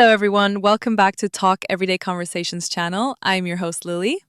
Hello, everyone. Welcome back to Talk Everyday Conversations channel. I'm your host, Lily.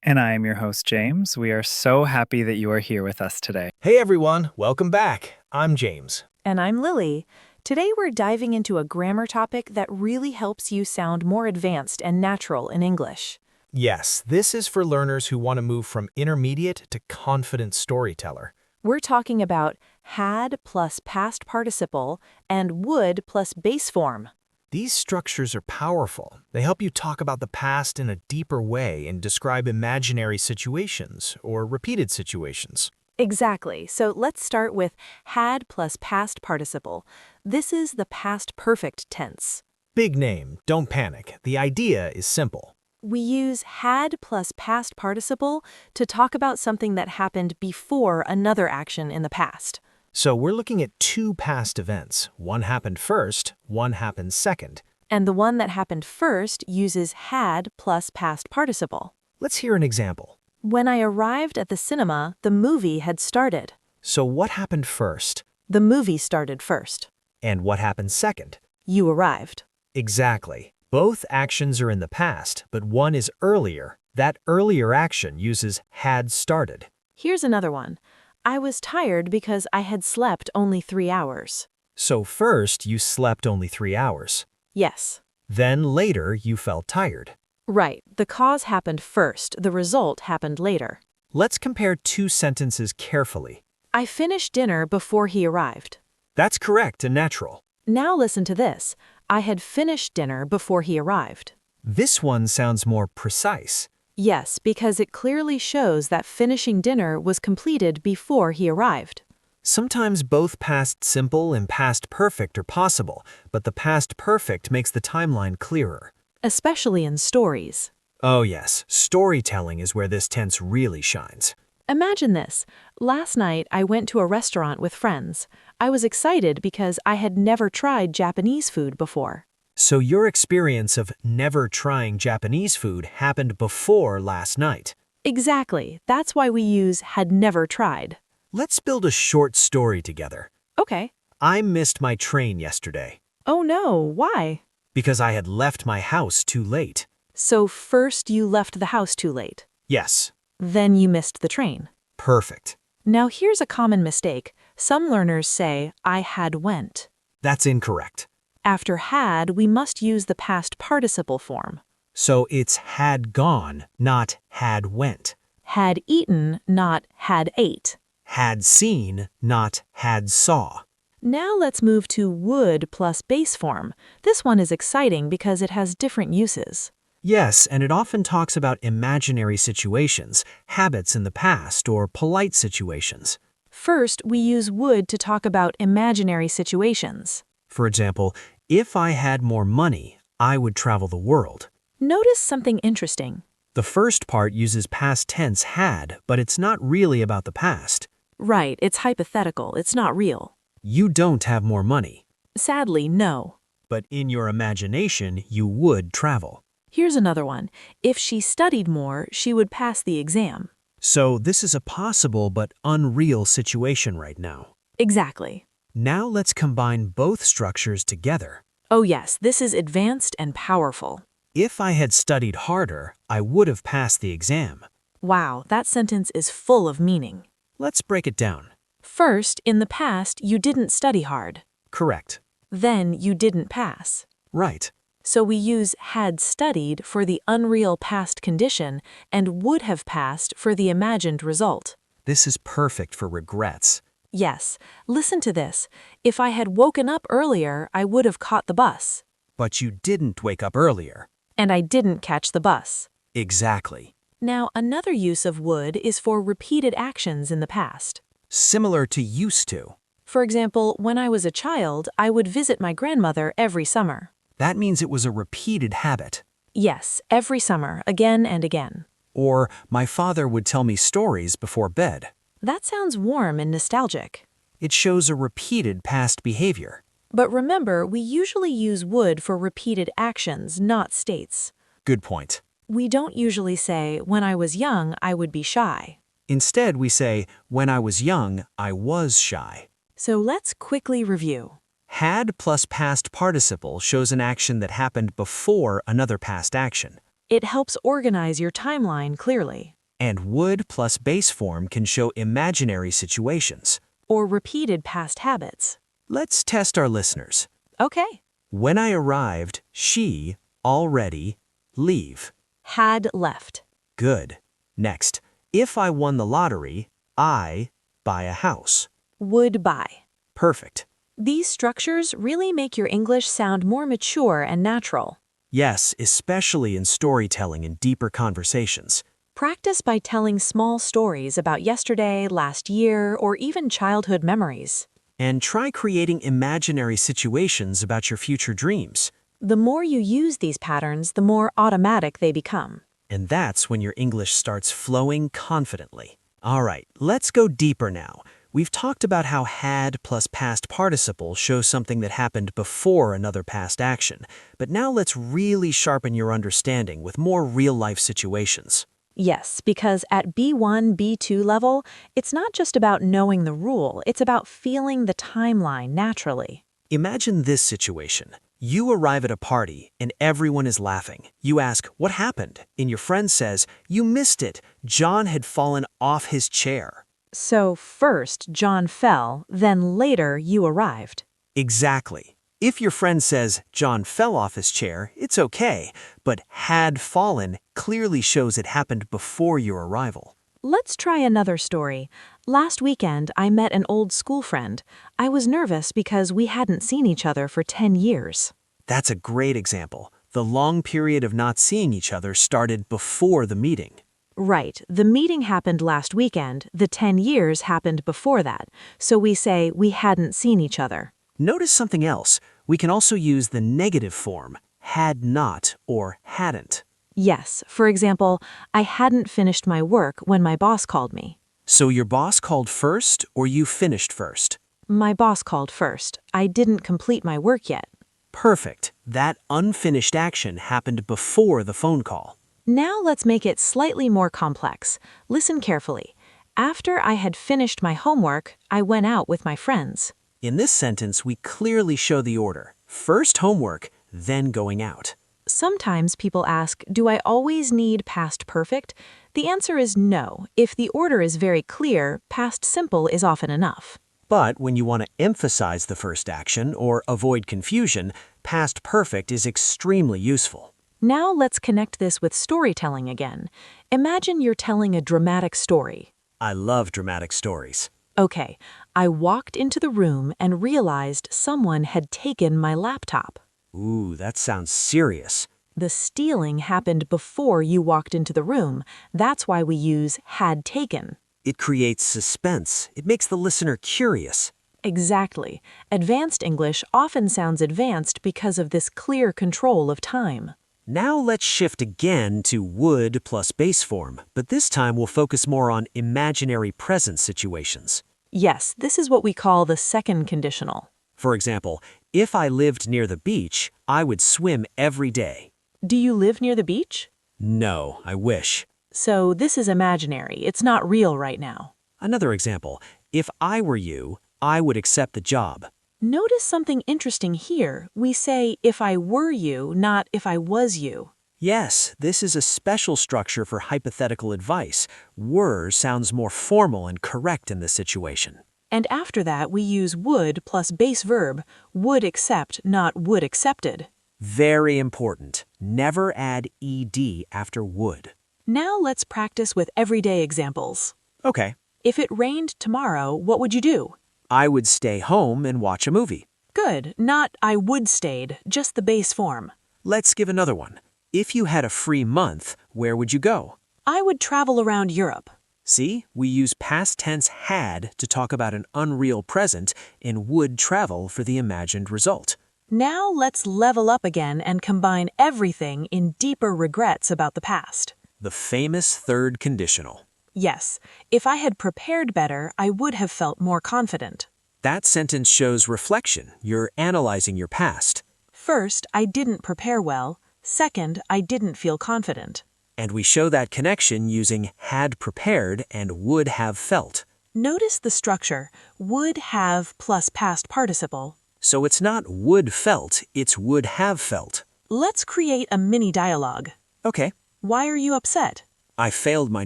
And I am your host, James. We are so happy that you are here with us today. Hey everyone, welcome back. I'm James. And I'm Lily. Today we're diving into a grammar topic that really helps you sound more advanced and natural in English. Yes, this is for learners who want to move from intermediate to confident storyteller. We're talking about had plus past participle and would plus base form. These structures are powerful. They help you talk about the past in a deeper way and describe imaginary situations or repeated situations. Exactly. So let's start with had plus past participle. This is the past perfect tense. Big name, don't panic. The idea is simple. We use had plus past participle to talk about something that happened before another action in the past. So we're looking at two past events. One happened first, one happened second. And the one that happened first uses had plus past participle. Let's hear an example. When I arrived at the cinema, the movie had started. So what happened first? The movie started first. And what happened second? You arrived. Exactly. Both actions are in the past, but one is earlier. That earlier action uses had started. Here's another one. I was tired because I had slept only 3 hours. So first, you slept only 3 hours. Yes. Then later, you felt tired. Right. The cause happened first. The result happened later. Let's compare two sentences carefully. I finished dinner before he arrived. That's correct and natural. Now listen to this. I had finished dinner before he arrived. This one sounds more precise. Yes, because it clearly shows that finishing dinner was completed before he arrived. Sometimes both past simple and past perfect are possible, but the past perfect makes the timeline clearer. Especially in stories. Oh yes, storytelling is where this tense really shines. Imagine this. Last night, I went to a restaurant with friends. I was excited because I had never tried Japanese food before. So your experience of never trying Japanese food happened before last night. Exactly. That's why we use had never tried. Let's build a short story together. Okay. I missed my train yesterday Oh no, why? because I had left my house too late. So first you left the house too late. Yes, Then you missed the train. perfect. Now here's a common mistake. Some learners say, I had went. That's incorrect. After had, we must use the past participle form. So it's had gone, not had went. Had eaten, not had ate. Had seen, not had saw. Now let's move to would plus base form. This one is exciting because it has different uses. Yes, and it often talks about imaginary situations, habits in the past, or polite situations. First, we use would to talk about imaginary situations. For example, if I had more money, I would travel the world. Notice something interesting. The first part uses past tense had, but it's not really about the past. Right, it's hypothetical, it's not real. You don't have more money, Sadly, no. but in your imagination, you would travel. Here's another one. If she studied more, she would pass the exam. So this is a possible but unreal situation right now. Exactly. Now let's combine both structures together. Oh yes, this is advanced and powerful. If I had studied harder, I would have passed the exam. Wow, that sentence is full of meaning. Let's break it down. First, in the past, you didn't study hard. Correct. Then you didn't pass. Right. So we use had studied for the unreal past condition and would have passed for the imagined result. This is perfect for regrets. Yes, listen to this. If I had woken up earlier, I would have caught the bus. But you didn't wake up earlier. And I didn't catch the bus. Exactly. Now, another use of would is for repeated actions in the past. Similar to used to. For example, when I was a child, I would visit my grandmother every summer. That means it was a repeated habit. Yes, every summer, again and again. Or my father would tell me stories before bed. That sounds warm and nostalgic. It shows a repeated past behavior. But remember, we usually use would for repeated actions, not states. Good point. We don't usually say, when I was young, I would be shy. Instead, we say, when I was young, I was shy. So let's quickly review. Had plus past participle shows an action that happened before another past action. It helps organize your timeline clearly. And would plus base form can show imaginary situations. Or repeated past habits. Let's test our listeners. Okay. When I arrived, she already leave. Had left. Good. Next, if I won the lottery, I buy a house. Would buy. Perfect. These structures really make your English sound more mature and natural. Yes, especially in storytelling and deeper conversations. Practice by telling small stories about yesterday, last year, or even childhood memories. And try creating imaginary situations about your future dreams. The more you use these patterns, the more automatic they become. And that's when your English starts flowing confidently. All right, let's go deeper now. We've talked about how had plus past participle shows something that happened before another past action. But now let's really sharpen your understanding with more real-life situations. Yes, because at B1, B2 level, it's not just about knowing the rule, it's about feeling the timeline naturally. Imagine this situation. You arrive at a party and everyone is laughing. You ask, what happened? And your friend says, you missed it. John had fallen off his chair. So first, John fell, then later you arrived. Exactly. If your friend says John fell off his chair, it's okay, but had fallen clearly shows it happened before your arrival. Let's try another story. Last weekend, I met an old school friend. I was nervous because we hadn't seen each other for 10 years. That's a great example. The long period of not seeing each other started before the meeting. Right. The meeting happened last weekend. The 10 years happened before that. So we say we hadn't seen each other. Notice something else. We can also use the negative form, had not or hadn't. Yes. For example, I hadn't finished my work when my boss called me. So your boss called first or you finished first? My boss called first. I didn't complete my work yet. Perfect. That unfinished action happened before the phone call. Now let's make it slightly more complex. Listen carefully. After I had finished my homework, I went out with my friends. In this sentence, we clearly show the order. First homework, then going out. Sometimes people ask, do I always need past perfect? The answer is no. If the order is very clear, past simple is often enough. But when you want to emphasize the first action or avoid confusion, past perfect is extremely useful. Now let's connect this with storytelling again. Imagine you're telling a dramatic story. I love dramatic stories. Okay, I walked into the room and realized someone had taken my laptop. Ooh, that sounds serious. The stealing happened before you walked into the room. That's why we use had taken. It creates suspense. It makes the listener curious. Exactly. Advanced English often sounds advanced because of this clear control of time. Now let's shift again to would plus base form, but this time we'll focus more on imaginary present situations. Yes, this is what we call the second conditional. For example, if I lived near the beach, I would swim every day. Do you live near the beach? No, I wish. So this is imaginary. It's not real right now. Another example, if I were you, I would accept the job. Notice something interesting here. We say, if I were you, not if I was you. Yes, this is a special structure for hypothetical advice. Were sounds more formal and correct in this situation. And after that, we use would plus base verb, would accept, not would accepted. Very important. Never add ed after would. Now let's practice with everyday examples. Okay. If it rained tomorrow, what would you do? I would stay home and watch a movie. Good, not I would stayed, just the base form. Let's give another one. If you had a free month, where would you go? I would travel around Europe. See, we use past tense had to talk about an unreal present and would travel for the imagined result. Now let's level up again and combine everything in deeper regrets about the past. The famous third conditional. Yes, if I had prepared better, I would have felt more confident. That sentence shows reflection. You're analyzing your past. First, I didn't prepare well. Second, I didn't feel confident. And we show that connection using had prepared and would have felt. Notice the structure, would have plus past participle. So it's not would felt, it's would have felt. Let's create a mini dialogue. Okay, Why are you upset? I failed my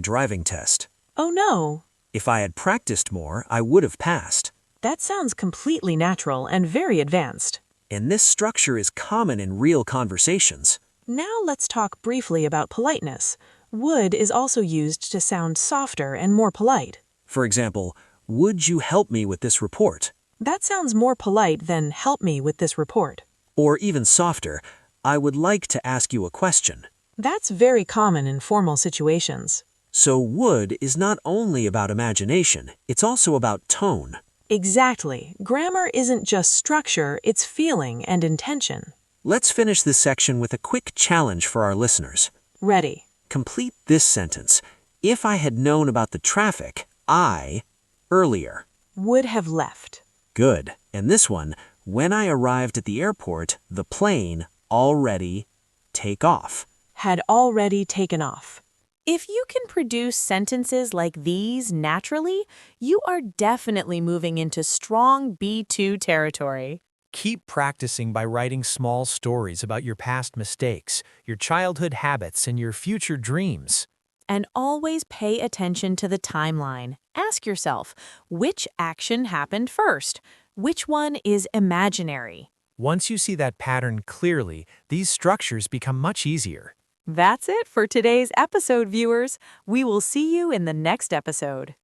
driving test. Oh no. If I had practiced more, I would have passed. That sounds completely natural and very advanced. And this structure is common in real conversations. Now let's talk briefly about politeness. Would is also used to sound softer and more polite. For example, would you help me with this report? That sounds more polite than help me with this report. Or even softer, I would like to ask you a question. That's very common in formal situations. So would is not only about imagination, it's also about tone. Exactly. Grammar isn't just structure, it's feeling and intention. Let's finish this section with a quick challenge for our listeners. Ready. Complete this sentence. If I had known about the traffic, earlier. Would have left. Good. And this one, when I arrived at the airport, the plane already take off. Had already taken off. If you can produce sentences like these naturally, you are definitely moving into strong B2 territory. Keep practicing by writing small stories about your past mistakes, your childhood habits, and your future dreams. And always pay attention to the timeline. Ask yourself, which action happened first? Which one is imaginary? Once you see that pattern clearly, these structures become much easier. That's it for today's episode, viewers. We will see you in the next episode.